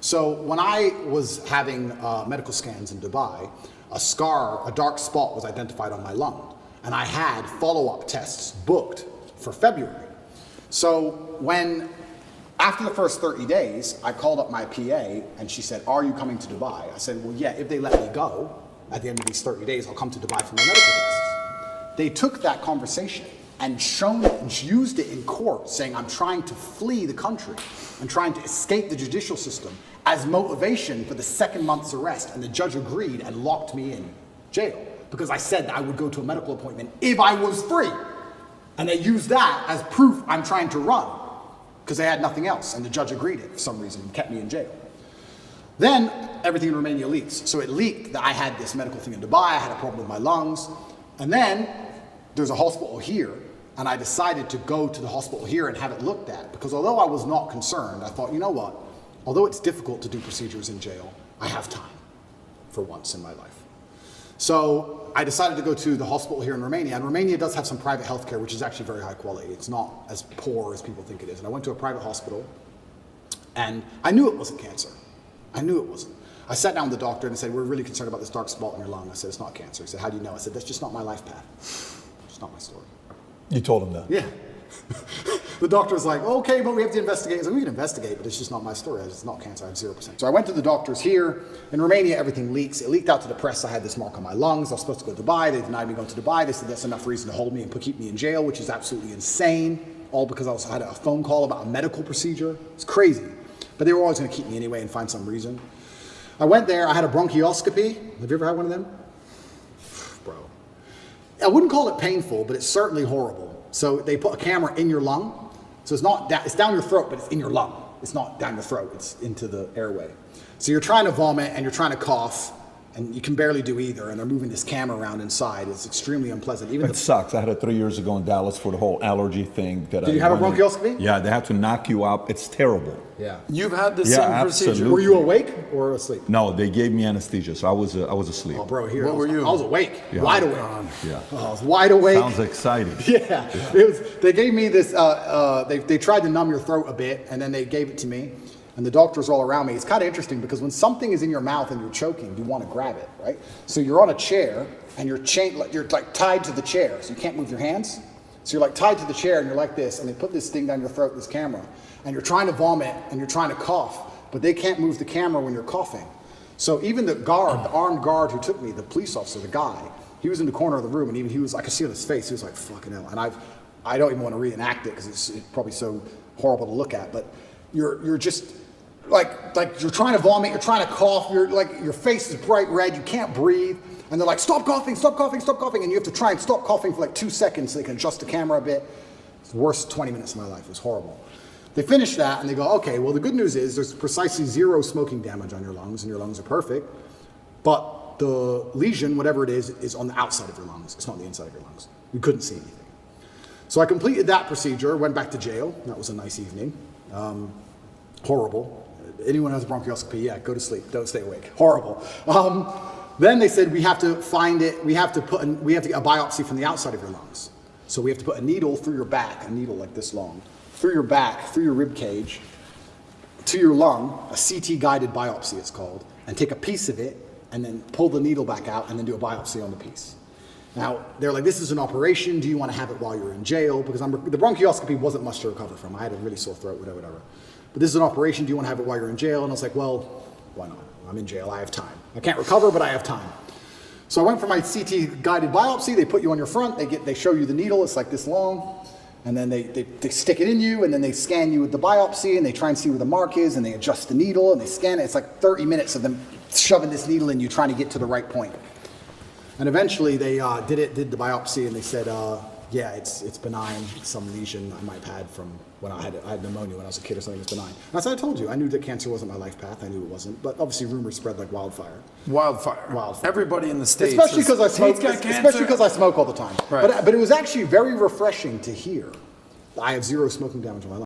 So when I was having medical scans in Dubai, a scar, a dark spot was identified on my lung. And I had follow-up tests booked for February. So after the first 30 days, I called up my PA and she said, "Are you coming to Dubai?" I said, "Well, yeah, if they let me go at the end of these 30 days, I'll come to Dubai for my medical tests." They took that conversation and used it in court, saying I'm trying to flee the country and trying to escape the judicial system as motivation for the second month's arrest. And the judge agreed and locked me in jail because I said that I would go to a medical appointment if I was free. And they used that as proof I'm trying to run because they had nothing else. And the judge agreed it for some reason and kept me in jail. Then everything in Romania leaks. So it leaked that I had this medical thing in Dubai, I had a problem with my lungs. And then there's a hospital here, and I decided to go to the hospital here and have it looked at, because although I was not concerned, I thought, you know what, although it's difficult to do procedures in jail, I have time for once in my life. So I decided to go to the hospital here in Romania, and Romania does have some private healthcare, which is actually very high quality. It's not as poor as people think it is. And I went to a private hospital, and I knew it wasn't cancer. I knew it wasn't. I sat down with the doctor and I said, "We're really concerned about this dark spot in your lung." I said, "It's not cancer." He said, "How do you know?" I said, "That's just not my life path. It's not my story." You told him that? Yeah. The doctor was like, "Okay, but we have to investigate." I said, "We can investigate, but it's just not my story. It's not cancer. I have 0%. So I went to the doctors here. In Romania, everything leaks. It leaked out to the press. I had this mark on my lungs. I was supposed to go to Dubai. They denied me going to Dubai. They said that's enough reason to hold me and keep me in jail, which is absolutely insane. All because I had a phone call about a medical procedure. It's crazy. But they were always going to keep me anyway and find some reason. I went there. I had a bronchioscopy. Have you ever had one of them? Bro. I wouldn't call it painful, but it's certainly horrible. So they put a camera in your lung. So it's down your throat, but it's in your lung. It's not down your throat, it's into the airway. So you're trying to vomit and you're trying to cough, and you can barely do either, and they're moving this camera around inside. It's extremely unpleasant. It sucks. I had it 3 years ago in Dallas for the whole allergy thing. Did you have a bronchioscopy? Yeah, they have to knock you out. It's terrible. Yeah. You've had the same procedure. Absolutely. Were you awake or asleep? No, they gave me anesthesia, so I was asleep. Oh, bro, here. What were you? I was awake, Yeah. wide awake. Yeah. Oh, I was wide awake. Sounds exciting. Yeah. They gave me this, they tried to numb your throat a bit, and then they gave it to me. And the doctors all around me. It's kind of interesting because when something is in your mouth and you're choking, you want to grab it, right? So you're on a chair and you're like tied to the chair, so you can't move your hands. So you're like tied to the chair and you're like this, and they put this thing down your throat, this camera, and you're trying to vomit and you're trying to cough, but they can't move the camera when you're coughing. So even the armed guard who took me, the police officer, the guy, he was in the corner of the room, and even he was, I could see on his face, he was like, "Fucking hell." And I don't even want to reenact it because it's probably so horrible to look at, but you're just, like you're trying to vomit, you're trying to cough, you're like, your face is bright red, you can't breathe, and they're like, "Stop coughing, stop coughing, stop coughing," and you have to try and stop coughing for like 2 seconds so they can adjust the camera a bit. It's the worst 20 minutes of my life. It was horrible. They finish that and they go, "Okay, well, the good news is there's precisely 0 smoking damage on your lungs, and your lungs are perfect, but the lesion, whatever it is on the outside of your lungs. It's not on the inside of your lungs. You couldn't see anything." So I completed that procedure, went back to jail. That was a nice evening. Horrible. Anyone who has a bronchioscopy, yeah, go to sleep. Don't stay awake. Horrible. Then they said we have to find it. We have to get a biopsy from the outside of your lungs. So we have to put a needle through your back, a needle like this long, through your back, through your rib cage, to your lung, a CT guided biopsy it's called, and take a piece of it and then pull the needle back out and then do a biopsy on the piece. Now, they're like, "This is an operation. Do you want to have it while you're in jail?" Because the bronchioscopy wasn't much to recover from. I had a really sore throat, whatever. But this is an operation. Do you want to have it while you're in jail? And I was like, well, why not? I'm in jail. I have time. I can't recover, but I have time. So I went for my CT guided biopsy. They put you on your front. They show you the needle. It's like this long. And then they stick it in you, and then they scan you with the biopsy, and they try and see where the mark is, and they adjust the needle, and they scan it. It's like 30 minutes of them shoving this needle in you, trying to get to the right point. And eventually they did the biopsy, and they said, yeah, it's benign. It's some lesion I might have had from when I had pneumonia when I was a kid or something. It's benign. And I said, I told you, I knew that cancer wasn't my life path. I knew it wasn't. But obviously rumors spread like wildfire. Wildfire. Everybody in the States. Especially because I smoke all the time. Right. But it was actually very refreshing to hear that I have 0 smoking damage in my life.